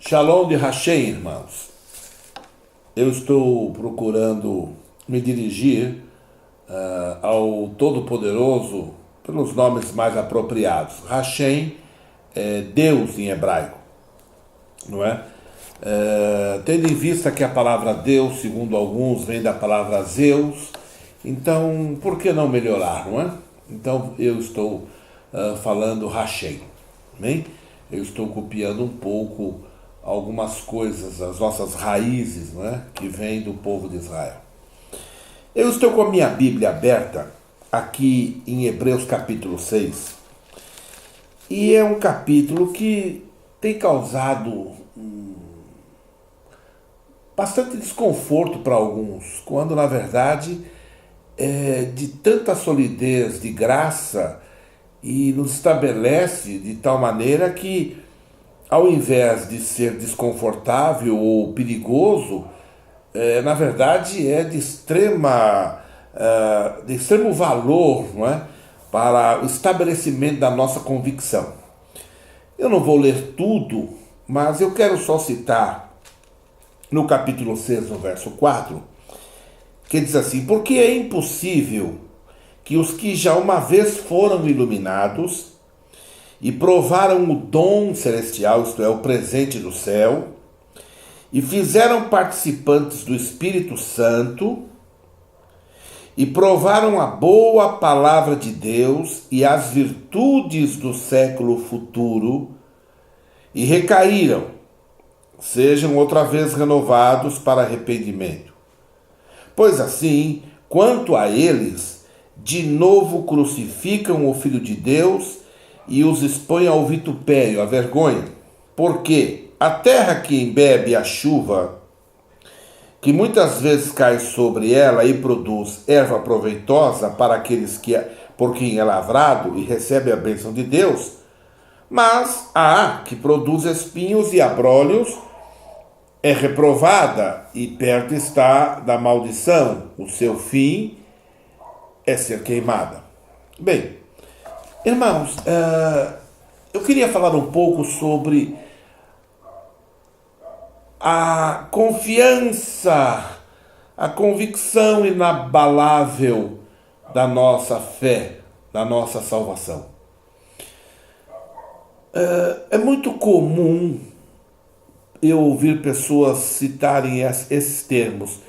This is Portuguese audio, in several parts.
Shalom de Hashem, irmãos. Eu estou procurando me dirigir ao Todo-Poderoso pelos nomes mais apropriados. Hashem é Deus em hebraico, não é? Tendo em vista que a palavra Deus, segundo alguns, vem da palavra Zeus, então por que não melhorar, não é? Então eu estou falando Hashem, amém? Eu estou copiando um pouco algumas coisas, as nossas raízes, não é? Que vêm do povo de Israel. Eu estou com a minha Bíblia aberta aqui em Hebreus capítulo 6, e é um capítulo que tem causado bastante desconforto para alguns, quando na verdade é de tanta solidez, de graça, e nos estabelece de tal maneira que, ao invés de ser desconfortável ou perigoso, na verdade é de extremo valor, não é? Para o estabelecimento da nossa convicção. Eu não vou ler tudo, mas eu quero só citar no capítulo 6, no verso 4, que diz assim: porque é impossível que os que já uma vez foram iluminados e provaram o dom celestial, isto é, o presente do céu, e fizeram participantes do Espírito Santo, e provaram a boa palavra de Deus e as virtudes do século futuro, e recaíram, sejam outra vez renovados para arrependimento. Pois assim, quanto a eles, de novo crucificam o Filho de Deus e os expõem ao vitupério, à vergonha. Porque a terra que embebe a chuva, que muitas vezes cai sobre ela e produz erva proveitosa para aqueles por quem é lavrado e recebe a bênção de Deus, mas a que produz espinhos e abrolhos, é reprovada e perto está da maldição. O seu fim é ser queimada. Bem, irmãos, eu queria falar um pouco sobre a confiança, a convicção inabalável da nossa fé, da nossa salvação. É muito comum eu ouvir pessoas citarem esses termos.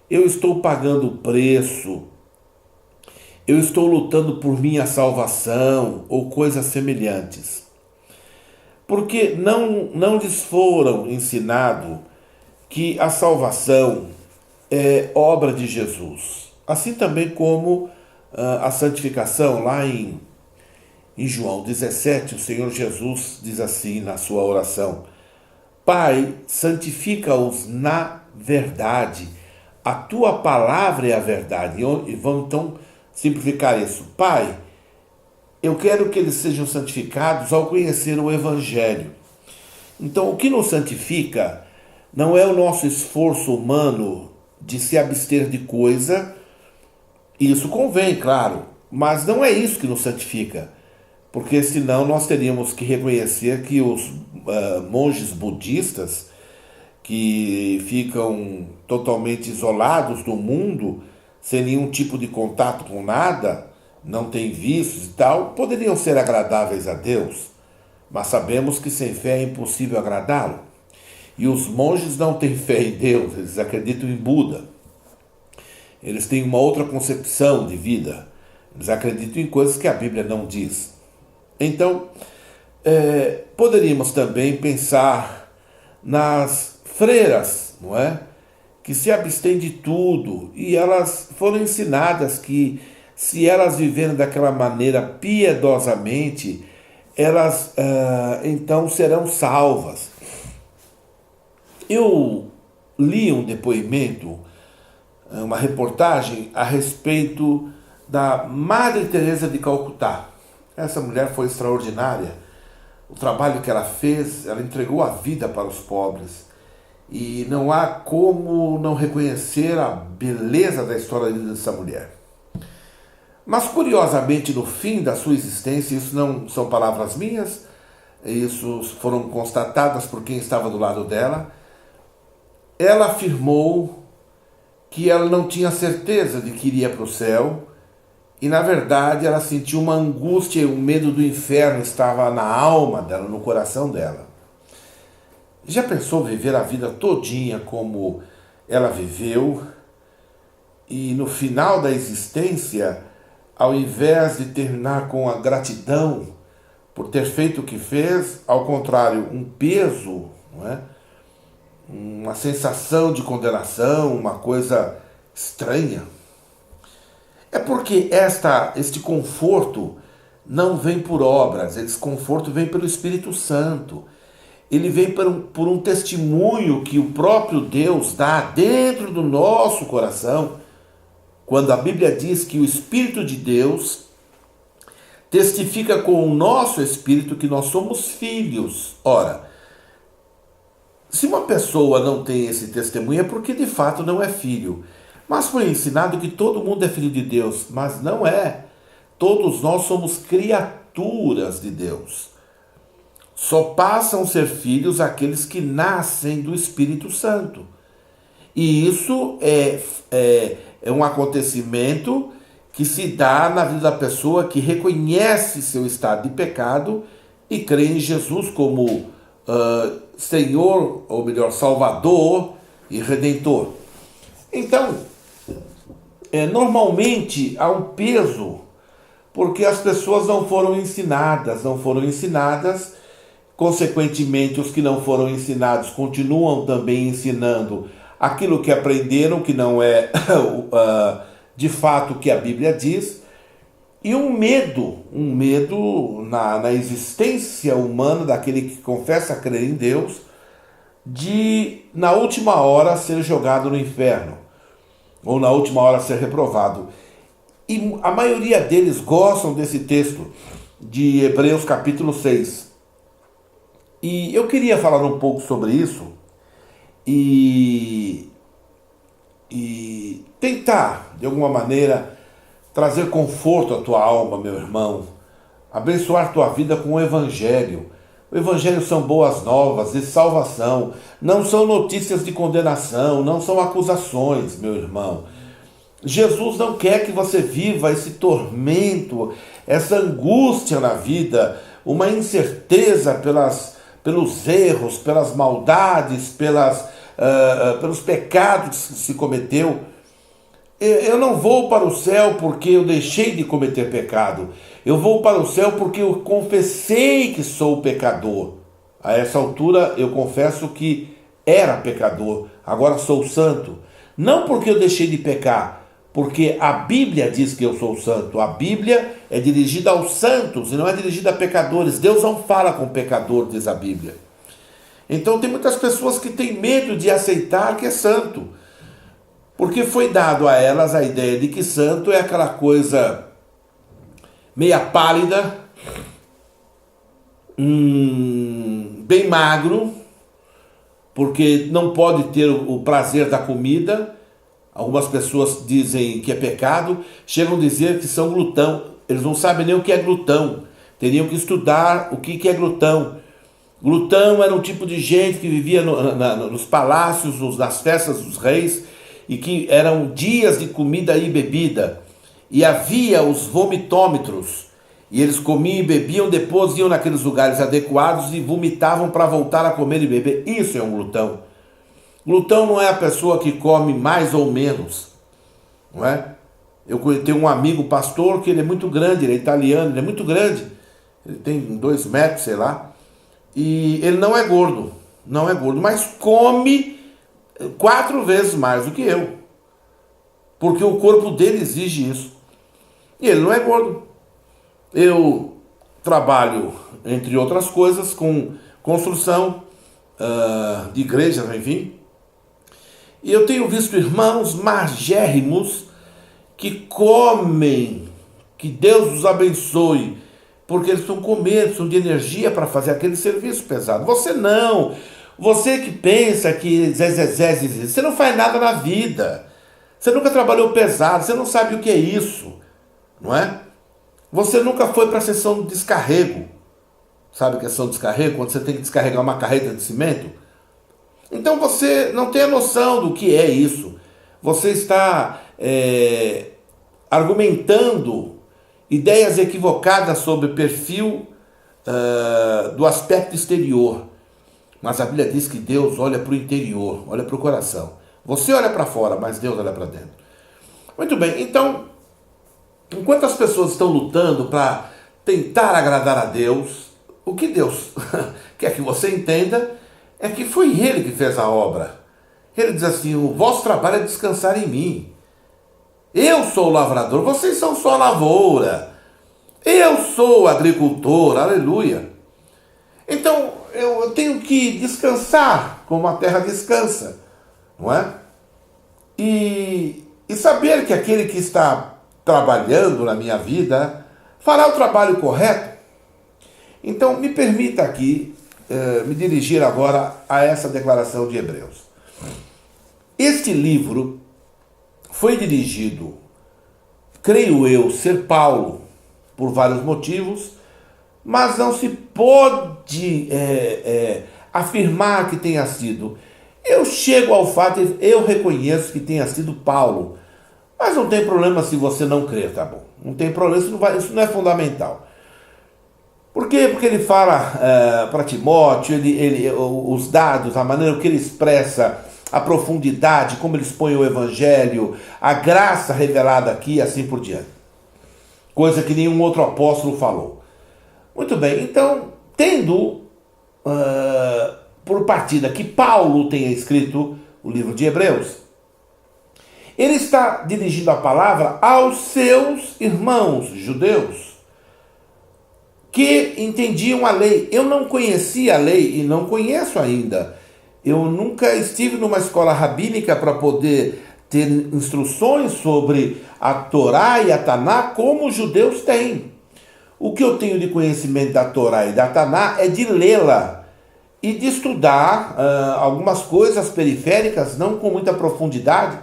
Eu estou pagando o preço, eu estou lutando por minha salvação, ou coisas semelhantes. Porque não lhes foram ensinado que a salvação é obra de Jesus. Assim também como a santificação, lá em João 17, o Senhor Jesus diz assim na sua oração: Pai, santifica-os na verdade, a tua palavra é a verdade. E vamos então simplificar isso. Pai, eu quero que eles sejam santificados ao conhecer o Evangelho. Então, o que nos santifica não é o nosso esforço humano de se abster de coisa, isso convém, claro, mas não é isso que nos santifica, porque senão nós teríamos que reconhecer que os monges budistas, que ficam totalmente isolados do mundo, sem nenhum tipo de contato com nada, não têm vícios e tal, poderiam ser agradáveis a Deus, mas sabemos que sem fé é impossível agradá-lo. E os monges não têm fé em Deus, eles acreditam em Buda. Eles têm uma outra concepção de vida, eles acreditam em coisas que a Bíblia não diz. Então, poderíamos também pensar nas freiras, não é? Que se abstêm de tudo, e elas foram ensinadas que, se elas viverem daquela maneira piedosamente, elas então serão salvas. Eu li um depoimento, uma reportagem a respeito da Madre Teresa de Calcutá. Essa mulher foi extraordinária. O trabalho que ela fez, ela entregou a vida para os pobres. E não há como não reconhecer a beleza da história dessa mulher. Mas, curiosamente, no fim da sua existência, isso não são palavras minhas, isso foram constatadas por quem estava do lado dela. Ela afirmou que ela não tinha certeza de que iria para o céu, e na verdade ela sentiu uma angústia e um medo do inferno estava na alma dela, no coração dela. Já pensou viver a vida todinha como ela viveu, e no final da existência, ao invés de terminar com a gratidão por ter feito o que fez, ao contrário, um peso, não é? Uma sensação de condenação, uma coisa estranha? É porque este conforto não vem por obras, esse conforto vem pelo Espírito Santo. Ele vem por um testemunho que o próprio Deus dá dentro do nosso coração, quando a Bíblia diz que o Espírito de Deus testifica com o nosso espírito que nós somos filhos. Ora, se uma pessoa não tem esse testemunho é porque de fato não é filho. Mas foi ensinado que todo mundo é filho de Deus, mas não é. Todos nós somos criaturas de Deus. Só passam a ser filhos aqueles que nascem do Espírito Santo. E isso é um acontecimento que se dá na vida da pessoa que reconhece seu estado de pecado e crê em Jesus como Senhor, ou melhor, Salvador e Redentor. Então, normalmente há um peso, porque as pessoas não foram ensinadas, consequentemente os que não foram ensinados continuam também ensinando aquilo que aprenderam, que não é de fato o que a Bíblia diz, e um medo na existência humana daquele que confessa crer em Deus, de na última hora ser jogado no inferno, ou na última hora ser reprovado. E a maioria deles gostam desse texto de Hebreus capítulo 6. E eu queria falar um pouco sobre isso e tentar, de alguma maneira, trazer conforto à tua alma, meu irmão, abençoar tua vida com o Evangelho. O Evangelho são boas novas de salvação, não são notícias de condenação, não são acusações, meu irmão. Jesus não quer que você viva esse tormento, essa angústia na vida, uma incerteza pelos erros, pelas maldades, pelos pecados que se cometeu. Eu não vou para o céu porque eu deixei de cometer pecado. Eu vou para o céu porque eu confessei que sou pecador. A essa altura eu confesso que era pecador, agora sou santo. Não porque eu deixei de pecar, porque a Bíblia diz que eu sou santo. A Bíblia é dirigida aos santos e não é dirigida a pecadores. Deus não fala com pecador, diz a Bíblia. Então tem muitas pessoas que têm medo de aceitar que é santo, porque foi dado a elas a ideia de que santo é aquela coisa meia pálida, bem magro, porque não pode ter o prazer da comida. Algumas pessoas dizem que é pecado, chegam a dizer que são glutão. Eles não sabem nem o que é glutão. Teriam que estudar o que é glutão. Glutão era um tipo de gente que vivia nos palácios, nas festas dos reis, e que eram dias de comida e bebida. E havia os vomitômetros. E eles comiam e bebiam, depois iam naqueles lugares adequados e vomitavam para voltar a comer e beber. Isso é um glutão. Glutão não é a pessoa que come mais ou menos, não é? Eu tenho um amigo pastor que ele é muito grande, ele é italiano, ele é muito grande, ele tem 2 metros, sei lá, e ele não é gordo, mas come 4 vezes mais do que eu, porque o corpo dele exige isso, e ele não é gordo. Eu trabalho, entre outras coisas, com construção de igrejas, enfim. E eu tenho visto irmãos magérrimos que comem, que Deus os abençoe, porque eles estão com medo, precisam de energia para fazer aquele serviço pesado. Você não, você que pensa que você não faz nada na vida, você nunca trabalhou pesado, você não sabe o que é isso, não é? Você nunca foi para a sessão de descarrego, Sabe a questão do descarrego? Quando você tem que descarregar uma carreta de cimento? Então você não tem a noção do que é isso. Você está argumentando ideias equivocadas sobre o perfil do aspecto exterior. Mas a Bíblia diz que Deus olha para o interior, olha para o coração. Você olha para fora, mas Deus olha para dentro. Muito bem, então, enquanto as pessoas estão lutando para tentar agradar a Deus, o que Deus quer que você entenda é que foi Ele que fez a obra. Ele diz assim: o vosso trabalho é descansar em mim. Eu sou o lavrador, vocês são só a lavoura. Eu sou o agricultor, aleluia. Então, eu tenho que descansar como a terra descansa, não é? E saber que aquele que está trabalhando na minha vida fará o trabalho correto. Então, me permita aqui me dirigir agora a essa declaração de Hebreus. Este livro foi dirigido, creio eu, ser Paulo, por vários motivos, mas não se pode afirmar que tenha sido. Eu chego ao fato, eu reconheço que tenha sido Paulo, mas não tem problema se você não crer, tá bom? Não tem problema, isso não é fundamental. Por quê? Porque ele fala para Timóteo, os dados, a maneira que ele expressa, a profundidade, como ele expõe o evangelho, a graça revelada aqui e assim por diante. Coisa que nenhum outro apóstolo falou. Muito bem, então, tendo por partida que Paulo tenha escrito o livro de Hebreus, ele está dirigindo a palavra aos seus irmãos judeus, que entendiam a lei. Eu não conhecia a lei e não conheço ainda. Eu nunca estive numa escola rabínica para poder ter instruções sobre a Torá e a Taná como os judeus têm. O que eu tenho de conhecimento da Torá e da Taná é de lê-la e de estudar algumas coisas periféricas, não com muita profundidade.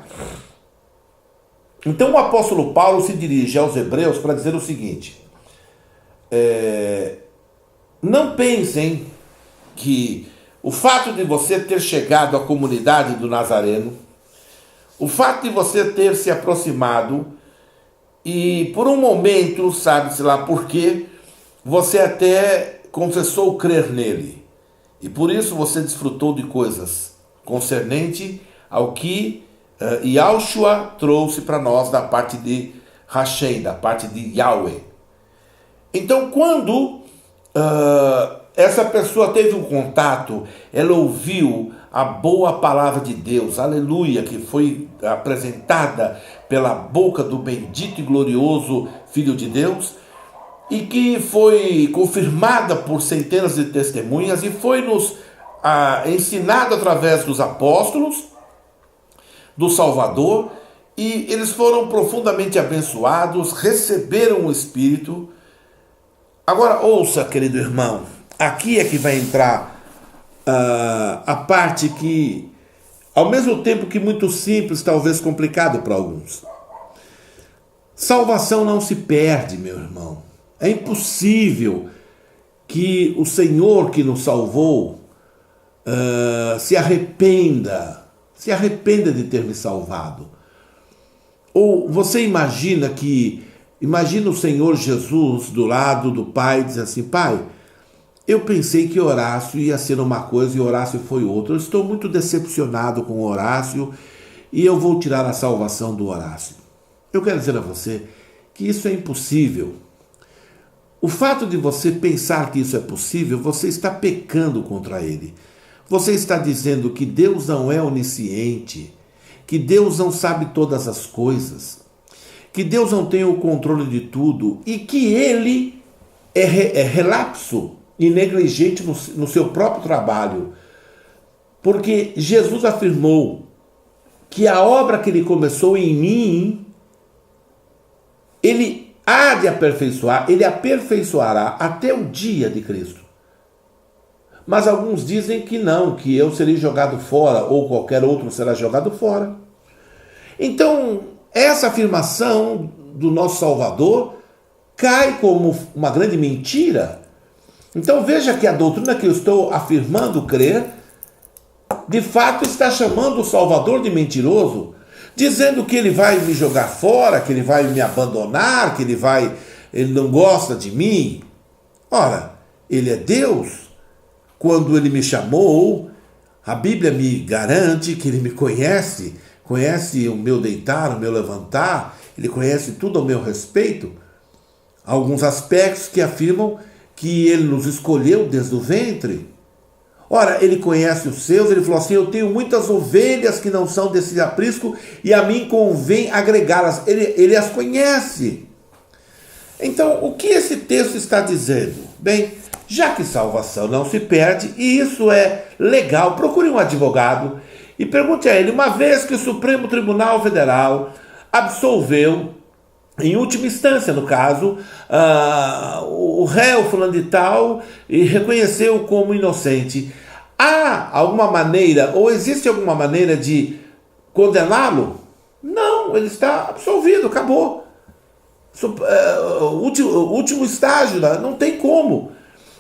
Então o apóstolo Paulo se dirige aos hebreus para dizer o seguinte: não pensem que o fato de você ter chegado à comunidade do Nazareno, o fato de você ter se aproximado e por um momento, sabe-se lá por quê, você até confessou crer nele. E por isso você desfrutou de coisas concernente ao que Yahushua trouxe para nós da parte de Hashem, da parte de Yahweh. Então, quando essa pessoa teve um contato, ela ouviu a boa palavra de Deus, aleluia, que foi apresentada pela boca do bendito e glorioso Filho de Deus, e que foi confirmada por centenas de testemunhas e foi nos ensinado através dos apóstolos, do Salvador, e eles foram profundamente abençoados, receberam o Espírito. Agora ouça, querido irmão, aqui é que vai entrar a parte que, ao mesmo tempo que muito simples, talvez complicado para alguns. Salvação não se perde, meu irmão. É impossível que o Senhor que nos salvou se arrependa de ter me salvado. Ou você imagina o Senhor Jesus do lado do Pai, diz assim: Pai, eu pensei que Horácio ia ser uma coisa e Horácio foi outra. Eu estou muito decepcionado com Horácio e eu vou tirar a salvação do Horácio. Eu quero dizer a você que isso é impossível. O fato de você pensar que isso é possível, você está pecando contra ele. Você está dizendo que Deus não é onisciente, que Deus não sabe todas as coisas, que Deus não tem o controle de tudo e que ele é relapso e negligente no seu próprio trabalho. Porque Jesus afirmou que a obra que ele começou em mim, ele há de aperfeiçoar, ele aperfeiçoará até o dia de Cristo. Mas alguns dizem que não, que eu serei jogado fora ou qualquer outro será jogado fora. Então, essa afirmação do nosso Salvador cai como uma grande mentira, Então veja que a doutrina que eu estou afirmando crer, de fato está chamando o Salvador de mentiroso, dizendo que ele vai me jogar fora, que ele vai me abandonar, que ele não gosta de mim. Ora, ele é Deus. Quando ele me chamou, a Bíblia me garante que ele me conhece o meu deitar, o meu levantar, ele conhece tudo ao meu respeito. Há alguns aspectos que afirmam que ele nos escolheu desde o ventre. Ora, ele conhece os seus, ele falou assim: eu tenho muitas ovelhas que não são desse aprisco e a mim convém agregá-las. Ele as conhece. Então, o que esse texto está dizendo? Bem, já que salvação não se perde, e isso é legal, procure um advogado e pergunte a ele, uma vez que o Supremo Tribunal Federal absolveu, em última instância, no caso, o réu fulano de tal e reconheceu como inocente. Há alguma maneira, ou existe alguma maneira de condená-lo? Não, ele está absolvido, acabou. O último estágio, não tem como.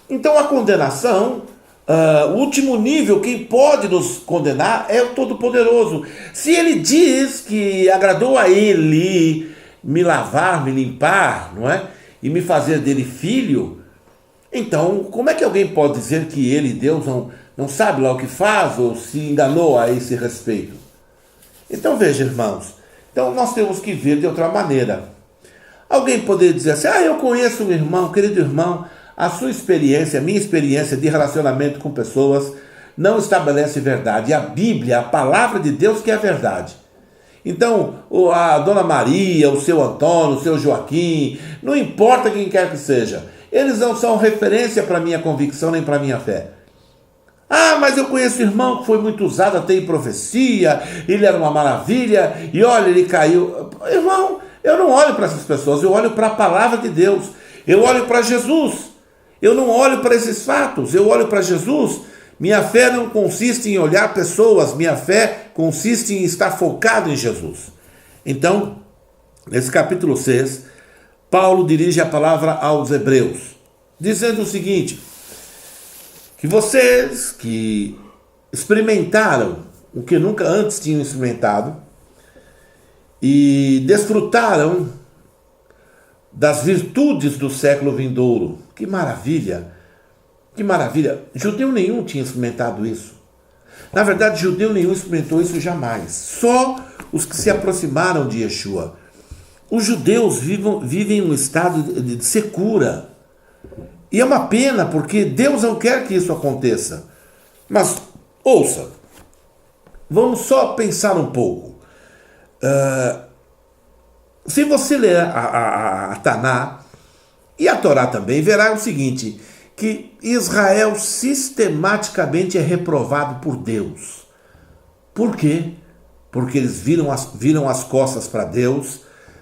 Então a condenação, o último nível, quem pode nos condenar é o Todo-Poderoso. Se ele diz que agradou a ele me lavar, me limpar, não é? E me fazer dele filho, então como é que alguém pode dizer que ele, Deus, não sabe lá o que faz ou se enganou a esse respeito? Então veja, irmãos, então nós temos que ver de outra maneira. Alguém poderia dizer assim: eu conheço um irmão, querido irmão, a sua experiência, a minha experiência de relacionamento com pessoas não estabelece verdade. E a Bíblia, a palavra de Deus que é a verdade. Então, a Dona Maria, o seu Antônio, o seu Joaquim, não importa quem quer que seja, eles não são referência para a minha convicção nem para a minha fé. Mas eu conheço um irmão que foi muito usado até em profecia, ele era uma maravilha, e olha, ele caiu. Irmão, eu não olho para essas pessoas, eu olho para a palavra de Deus, eu olho para Jesus, eu não olho para esses fatos, eu olho para Jesus. Minha fé não consiste em olhar pessoas, minha fé consiste em estar focado em Jesus. Então, nesse capítulo 6, Paulo dirige a palavra aos hebreus, dizendo o seguinte: que vocês que experimentaram o que nunca antes tinham experimentado e desfrutaram das virtudes do século vindouro. Que maravilha! Que maravilha! Judeu nenhum tinha experimentado isso. Na verdade, judeu nenhum experimentou isso jamais. Só os que se aproximaram de Yeshua. Os judeus vivem em um estado de secura. E é uma pena, porque Deus não quer que isso aconteça. Mas, ouça, vamos só pensar um pouco. Se você ler a Taná e a Torá também, verá o seguinte: que Israel sistematicamente é reprovado por Deus. Por quê? Porque eles viram as costas para Deus,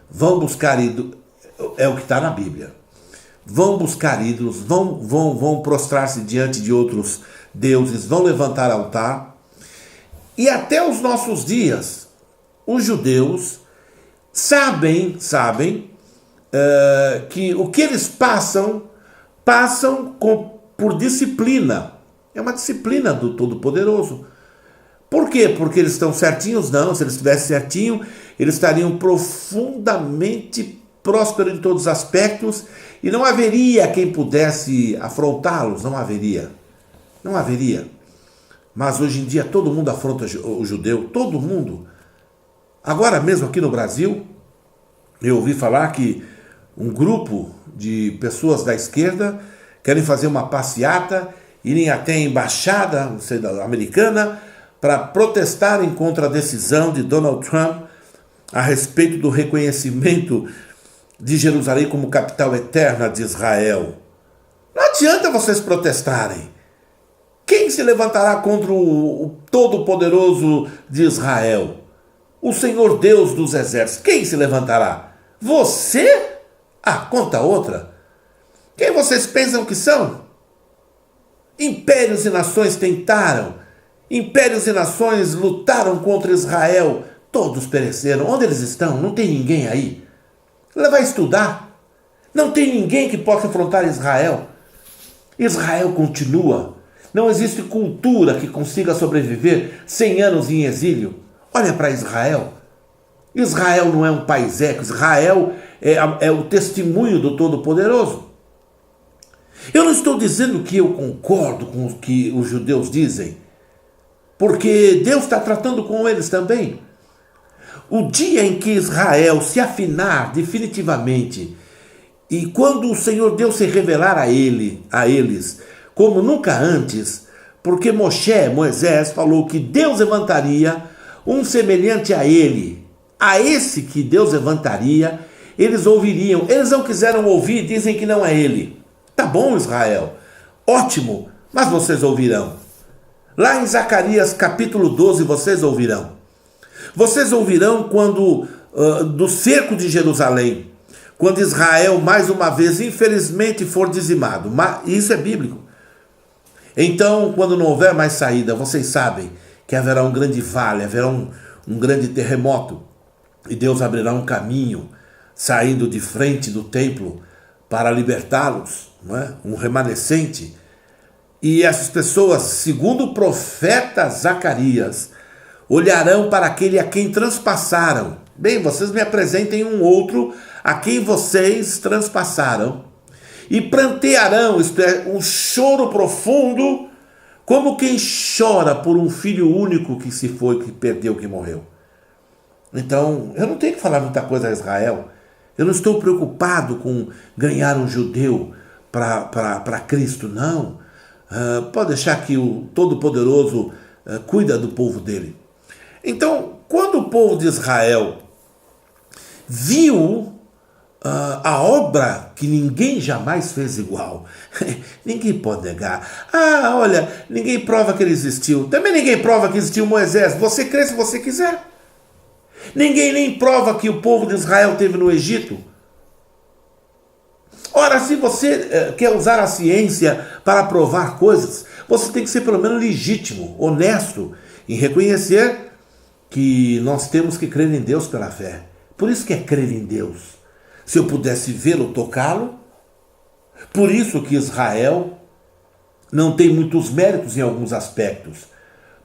vão buscar ídolos, é o que está na Bíblia. Vão buscar ídolos, vão prostrar-se diante de outros deuses, vão levantar altar. E até os nossos dias, os judeus sabem que o que eles passam por disciplina. É uma disciplina do Todo-Poderoso. Por quê? Porque eles estão certinhos? Não, se eles estivessem certinho, eles estariam profundamente prósperos em todos os aspectos e não haveria quem pudesse afrontá-los, não haveria. Mas hoje em dia todo mundo afronta o judeu, todo mundo. Agora mesmo aqui no Brasil, eu ouvi falar que um grupo de pessoas da esquerda querem fazer uma passeata, irem até a embaixada americana para protestarem contra a decisão de Donald Trump a respeito do reconhecimento de Jerusalém como capital eterna de Israel. Não adianta vocês protestarem. Quem se levantará contra o Todo-Poderoso de Israel? O Senhor Deus dos exércitos. Quem se levantará? Você? Conta outra. Quem vocês pensam que são? Impérios e nações tentaram. Impérios e nações lutaram contra Israel. Todos pereceram. Onde eles estão? Não tem ninguém aí. Ela vai estudar. Não tem ninguém que possa afrontar Israel. Israel continua. Não existe cultura que consiga sobreviver 100 anos em exílio. Olha para Israel. Israel não é um país eco. Israel é o testemunho do Todo-Poderoso. Eu não estou dizendo que eu concordo com o que os judeus dizem, porque Deus está tratando com eles também. O dia em que Israel se afinar definitivamente, e quando o Senhor Deus se revelar a eles, como nunca antes, porque Moisés falou que Deus levantaria um semelhante a ele, a esse que Deus levantaria, eles ouviriam. Eles não quiseram ouvir, dizem que não é ele. Tá bom, Israel, ótimo, mas vocês ouvirão. Lá em Zacarias capítulo 12 vocês ouvirão. Vocês ouvirão quando do cerco de Jerusalém, quando Israel mais uma vez infelizmente for dizimado. Isso é bíblico. Então, quando não houver mais saída, vocês sabem que haverá um grande vale, haverá um grande terremoto, e Deus abrirá um caminho saindo de frente do templo para libertá-los, não é? Um remanescente. E essas pessoas, segundo o profeta Zacarias, olharão para aquele a quem transpassaram. Bem, vocês me apresentem um outro a quem vocês transpassaram. E prantearão, isto é, um choro profundo, como quem chora por um filho único que se foi, que perdeu, que morreu. Então, eu não tenho que falar muita coisa a Israel. Eu não estou preocupado com ganhar um judeu para Cristo, não. Pode deixar que o Todo-Poderoso cuida do povo dele. Então, quando o povo de Israel viu a obra que ninguém jamais fez igual, ninguém pode negar. Olha, ninguém prova que ele existiu. Também ninguém prova que existiu Moisés. Você crê se você quiser. Ninguém nem prova que o povo de Israel teve no Egito. Ora, se você quer usar a ciência para provar coisas, você tem que ser pelo menos legítimo, honesto, em reconhecer que nós temos que crer em Deus pela fé. Por isso que é crer em Deus. Se eu pudesse vê-lo, tocá-lo. Por isso que Israel não tem muitos méritos em alguns aspectos.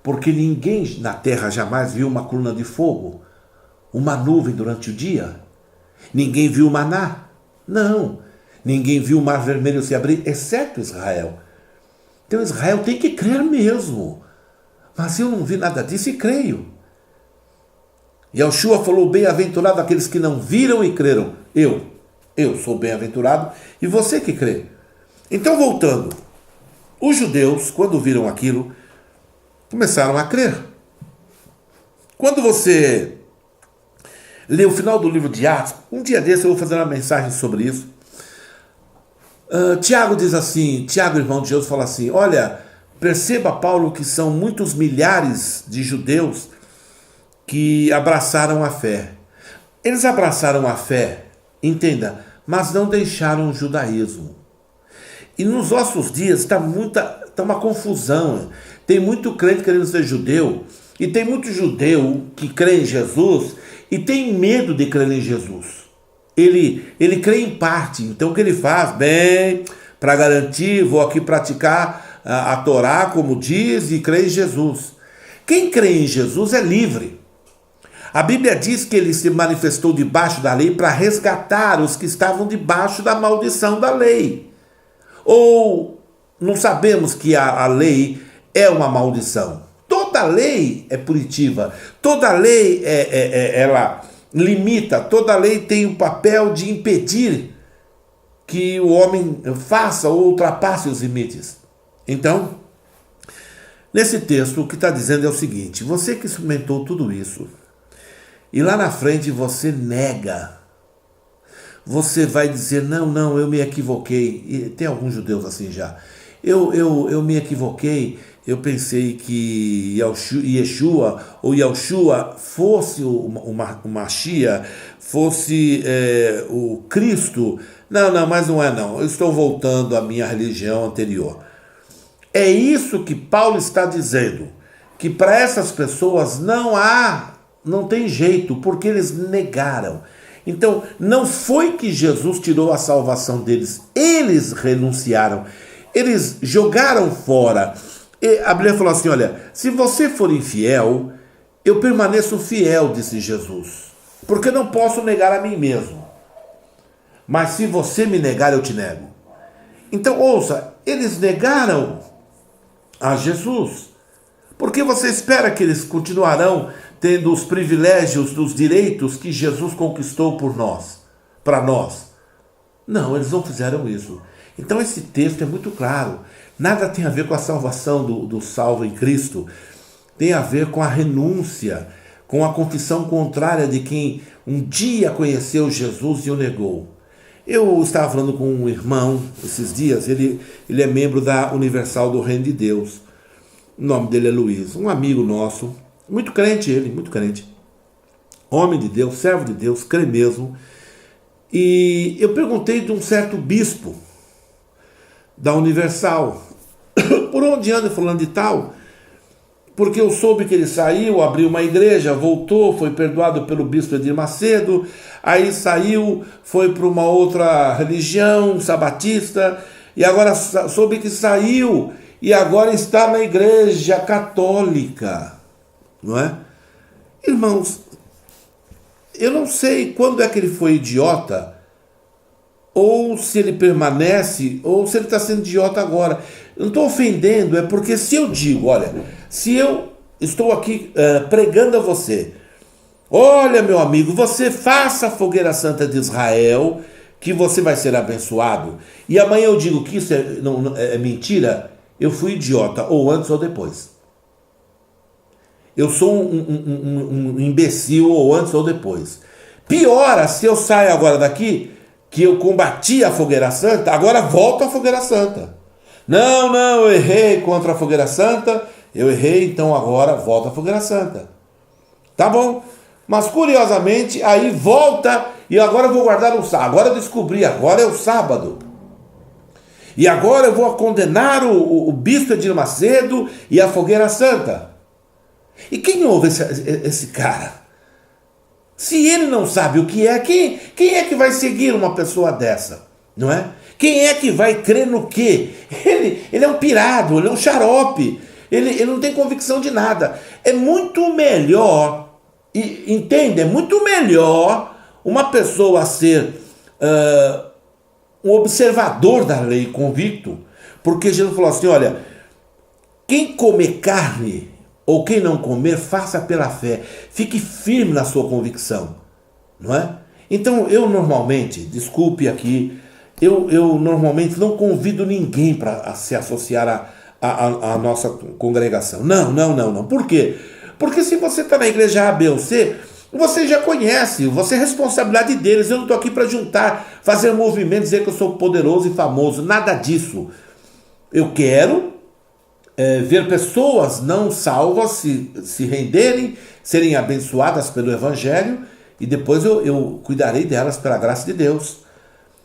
Porque ninguém na terra jamais viu uma coluna de fogo, uma nuvem durante o dia. Ninguém viu maná. Não. Ninguém viu o mar vermelho se abrir, exceto Israel. Então Israel tem que crer mesmo. Mas eu não vi nada disso e creio. E Yeshua falou, bem-aventurado aqueles que não viram e creram. Eu sou bem-aventurado e você que crê. Então, voltando. Os judeus, quando viram aquilo, começaram a crer. Quando você lê o final do livro de Atos, um dia desse eu vou fazer uma mensagem sobre isso. Tiago diz assim, Tiago, irmão de Jesus, fala assim, olha, perceba, Paulo, que são muitos milhares de judeus que abraçaram a fé. Eles abraçaram a fé, entenda, mas não deixaram o judaísmo. E nos nossos dias está uma confusão. Tem muito crente querendo ser judeu, e tem muito judeu que crê em Jesus e tem medo de crer em Jesus. Ele crê em parte, então o que ele faz? Bem, para garantir, vou aqui praticar a Torá, como diz, e crê em Jesus. Quem crê em Jesus é livre. A Bíblia diz que ele se manifestou debaixo da lei para resgatar os que estavam debaixo da maldição da lei. Ou não sabemos que a lei é uma maldição? Toda lei é punitiva, toda lei ela limita, toda lei tem o papel de impedir que o homem faça ou ultrapasse os limites. Então, nesse texto, o que está dizendo é o seguinte: você que experimentou tudo isso, e lá na frente você nega, você vai dizer, não, eu me equivoquei. E tem alguns judeus assim já. Eu me equivoquei, eu pensei que Yeshua fosse o Mashiach, fosse o Cristo. Não, mas não é não. Eu estou voltando à minha religião anterior. É isso que Paulo está dizendo, que para essas pessoas não tem jeito, porque eles negaram. Então, não foi que Jesus tirou a salvação deles, eles renunciaram. eles jogaram fora. E a Bíblia falou assim, olha, se você for infiel, eu permaneço fiel, disse Jesus, porque não posso negar a mim mesmo. Mas se você me negar, eu te nego. Então, ouça, eles negaram a Jesus. Por que você espera que eles continuarão tendo os privilégios dos direitos que Jesus conquistou por nós, para nós? Não, eles não fizeram isso. Então esse texto é muito claro. Nada tem a ver com a salvação do salvo em Cristo. Tem a ver com a renúncia, com a confissão contrária de quem um dia conheceu Jesus e o negou. Eu estava falando com um irmão esses dias, ele é membro da Universal do Reino de Deus. O nome dele é Luiz, um amigo nosso, muito crente ele, muito crente. Homem de Deus, servo de Deus, crê mesmo. E eu perguntei de um certo bispo da Universal, por onde anda fulano de tal? Porque eu soube que ele saiu, abriu uma igreja, voltou, foi perdoado pelo bispo Edir Macedo, aí saiu, foi para uma outra religião, sabatista, e agora soube que saiu e agora está na igreja católica, não é? Irmãos, eu não sei quando é que ele foi idiota, ou se ele permanece, ou se ele está sendo idiota agora. Eu não estou ofendendo, é porque se eu digo, olha, se eu estou aqui pregando a você, olha meu amigo, você faça a fogueira santa de Israel, que você vai ser abençoado, e amanhã eu digo que isso é mentira, eu fui idiota, ou antes ou depois. Eu sou um imbecil, ou antes ou depois. Piora se eu saio agora daqui, que eu combati a fogueira santa, agora volto à fogueira santa. Não, eu errei contra a fogueira santa, eu errei, então agora volto à fogueira santa. Tá bom, mas curiosamente, aí volta, e agora eu vou guardar o sábado. Agora eu descobri, agora é o sábado. E agora eu vou condenar o bispo Edir Macedo e a fogueira santa. E quem ouve esse cara? Se ele não sabe o que é, quem é que vai seguir uma pessoa dessa? Não é? Quem é que vai crer no quê? Ele é um pirado, ele é um xarope, ele não tem convicção de nada. É muito melhor, entende? É muito melhor uma pessoa ser um observador da lei convicto, porque Jesus falou assim, olha, quem comer carne ou quem não comer, faça pela fé. Fique firme na sua convicção, não é? Então, eu normalmente, desculpe aqui, eu normalmente não convido ninguém para se associar à nossa congregação. Não. Por quê? Porque se você está na igreja A, B ou C, você já conhece, você é responsabilidade deles. Eu não estou aqui para juntar, fazer movimento, dizer que eu sou poderoso e famoso, nada disso. Eu quero ver pessoas não salvas se renderem, serem abençoadas pelo Evangelho, e depois eu cuidarei delas pela graça de Deus.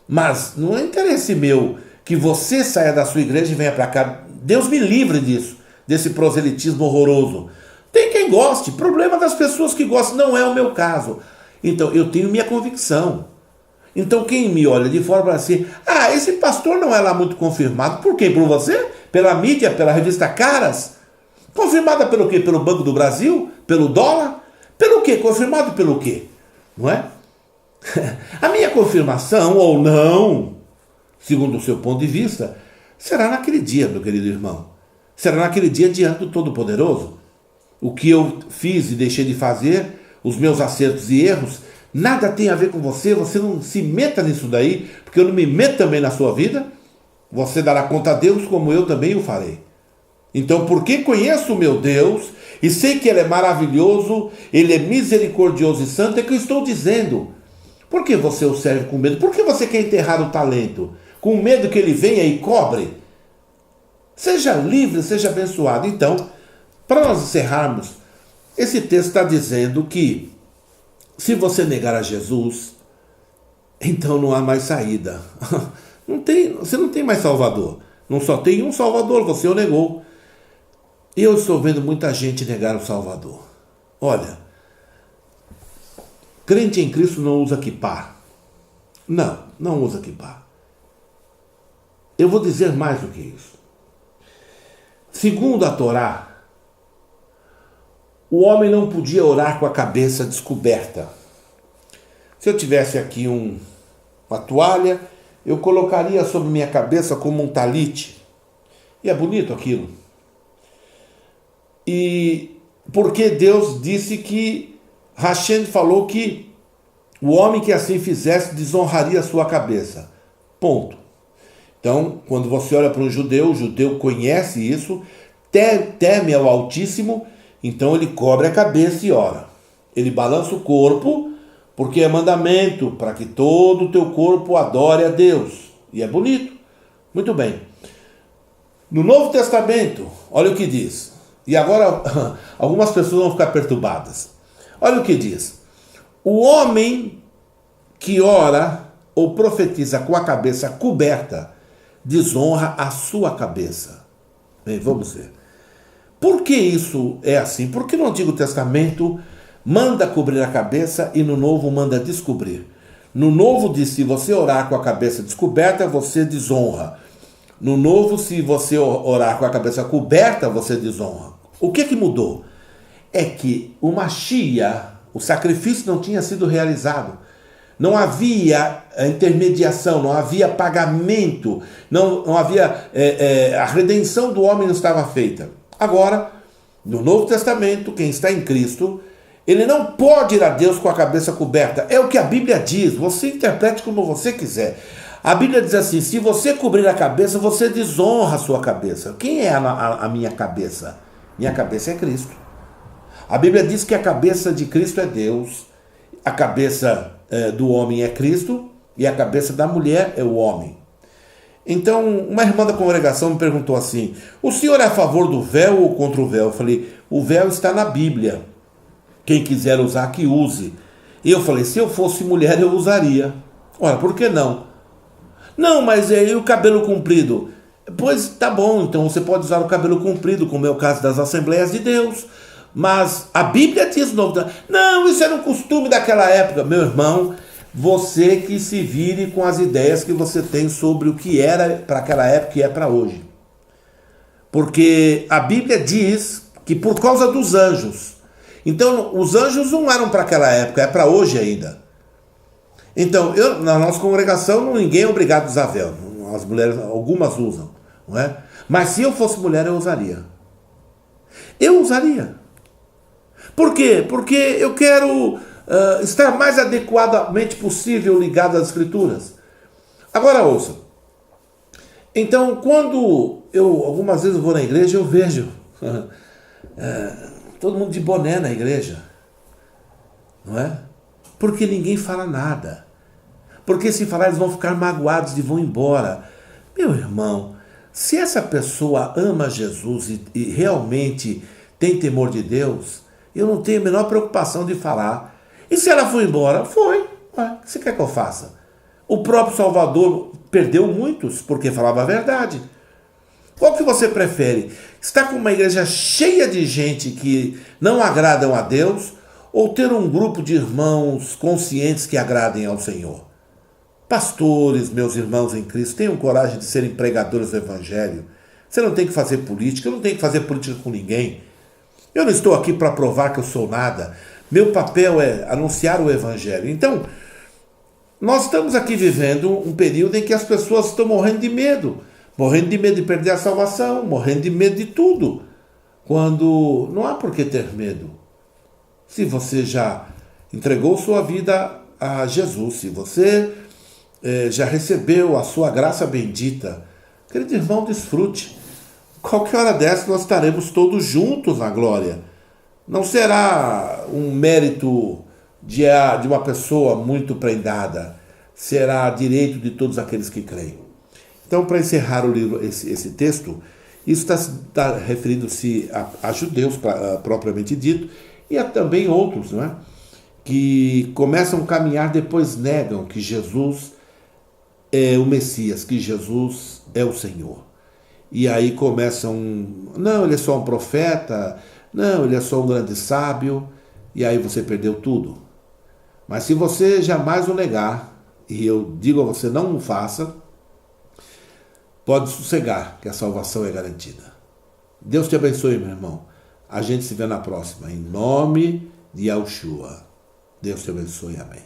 Mas não é interesse meu que você saia da sua igreja e venha para cá. Deus me livre disso, desse proselitismo horroroso. Tem quem goste, problema das pessoas que gostam, não é o meu caso. Então eu tenho minha convicção. Então quem me olha de fora fala assim, esse pastor não é lá muito confirmado. Por quê? Por você? Pela mídia, pela revista Caras? Confirmada pelo quê? Pelo Banco do Brasil? Pelo dólar? Pelo quê? Confirmado pelo quê? Não é? A minha confirmação ou não, segundo o seu ponto de vista, será naquele dia, meu querido irmão. Será naquele dia diante do Todo-Poderoso. O que eu fiz e deixei de fazer, os meus acertos e erros, nada tem a ver com você. Você não se meta nisso daí, porque eu não me meto também na sua vida. Você dará conta a Deus como eu também o farei. Então, porque conheço o meu Deus e sei que Ele é maravilhoso, Ele é misericordioso e santo, é que eu estou dizendo. Por que você o serve com medo? Por que você quer enterrar o talento? Com medo que ele venha e cobre? Seja livre, seja abençoado. Então, para nós encerrarmos, esse texto está dizendo que se você negar a Jesus, então não há mais saída. Você não tem mais Salvador. Não só tem um Salvador, você o negou. Eu estou vendo muita gente negar o Salvador. Olha, crente em Cristo não usa quipá. Não usa quipá. eu vou dizer mais do que isso. Segundo a Torá, o homem não podia orar com a cabeça descoberta. Se eu tivesse aqui uma toalha, eu colocaria sobre minha cabeça como um talite. E é bonito aquilo. E porque Deus disse que, Hashem falou que o homem que assim fizesse desonraria a sua cabeça. Ponto. Então, quando você olha para um judeu, o judeu conhece isso, teme ao Altíssimo, então ele cobre a cabeça e ora. Ele balança o corpo, porque é mandamento, para que todo o teu corpo adore a Deus. E é bonito. Muito bem. No Novo Testamento, olha o que diz. E agora, algumas pessoas vão ficar perturbadas. Olha o que diz. O homem que ora ou profetiza com a cabeça coberta, desonra a sua cabeça. Bem, vamos ver. Por que isso é assim? Porque no Antigo Testamento manda cobrir a cabeça e no Novo manda descobrir. No Novo diz, se você orar com a cabeça descoberta, você desonra. No Novo, se você orar com a cabeça coberta, você desonra. O que mudou? É que o Mashiach, o sacrifício não tinha sido realizado. Não havia intermediação, não havia pagamento, não havia a redenção do homem não estava feita. Agora, no Novo Testamento, quem está em Cristo, ele não pode ir a Deus com a cabeça coberta. É o que a Bíblia diz, você interprete como você quiser. A Bíblia diz assim, se você cobrir a cabeça, você desonra a sua cabeça. Quem é a minha cabeça? Minha cabeça é Cristo. A Bíblia diz que a cabeça de Cristo é Deus, a cabeça do homem é Cristo e a cabeça da mulher é o homem. Então, uma irmã da congregação me perguntou assim, o senhor é a favor do véu ou contra o véu? Eu falei, o véu está na Bíblia. Quem quiser usar, que use. E eu falei, se eu fosse mulher, eu usaria. Ora, por que não? Não, mas e o cabelo comprido? Pois tá bom, então você pode usar o cabelo comprido, como é o caso das Assembleias de Deus. Mas a Bíblia diz novo. Não, isso era um costume daquela época. Meu irmão, você que se vire com as ideias que você tem sobre o que era para aquela época e é para hoje. Porque a Bíblia diz que por causa dos anjos. Então, os anjos não eram para aquela época, é para hoje ainda. Então, na nossa congregação, ninguém é obrigado a usar véu. As mulheres, algumas usam, não é? Mas se eu fosse mulher, eu usaria. Eu usaria. Por quê? Porque eu quero estar mais adequadamente possível ligado às Escrituras. Agora ouça. Então, quando algumas vezes eu vou na igreja, eu vejo todo mundo de boné na igreja. Não é? Porque ninguém fala nada. Porque se falar, eles vão ficar magoados e vão embora. Meu irmão, se essa pessoa ama Jesus e realmente tem temor de Deus, eu não tenho a menor preocupação de falar. E se ela for embora? Foi. Ué, o que você quer que eu faça? O próprio Salvador perdeu muitos porque falava a verdade. Qual que você prefere? Estar com uma igreja cheia de gente que não agradam a Deus ou ter um grupo de irmãos conscientes que agradem ao Senhor? Pastores, meus irmãos em Cristo, tenham coragem de serem pregadores do Evangelho. Você não tem que fazer política, eu não tenho que fazer política com ninguém. Eu não estou aqui para provar que eu sou nada. Meu papel é anunciar o Evangelho. Então, nós estamos aqui vivendo um período em que as pessoas estão morrendo de medo. Morrendo de medo de perder a salvação, morrendo de medo de tudo. Quando não há por que ter medo. Se você já entregou sua vida a Jesus, se você já recebeu a sua graça bendita, querido irmão, desfrute. Qualquer hora dessa nós estaremos todos juntos na glória. Não será um mérito de uma pessoa muito prendada, será direito de todos aqueles que creem. Então, para encerrar o livro, esse texto, isso está referindo-se a judeus, propriamente dito, e a também outros, não é? Que começam a caminhar, depois negam que Jesus é o Messias, que Jesus é o Senhor. E aí começam, não, ele é só um profeta, não, ele é só um grande sábio, e aí você perdeu tudo. Mas se você jamais o negar, e eu digo a você, não o faça, pode sossegar que a salvação é garantida. Deus te abençoe, meu irmão. A gente se vê na próxima. Em nome de Yahshua. Deus te abençoe. Amém.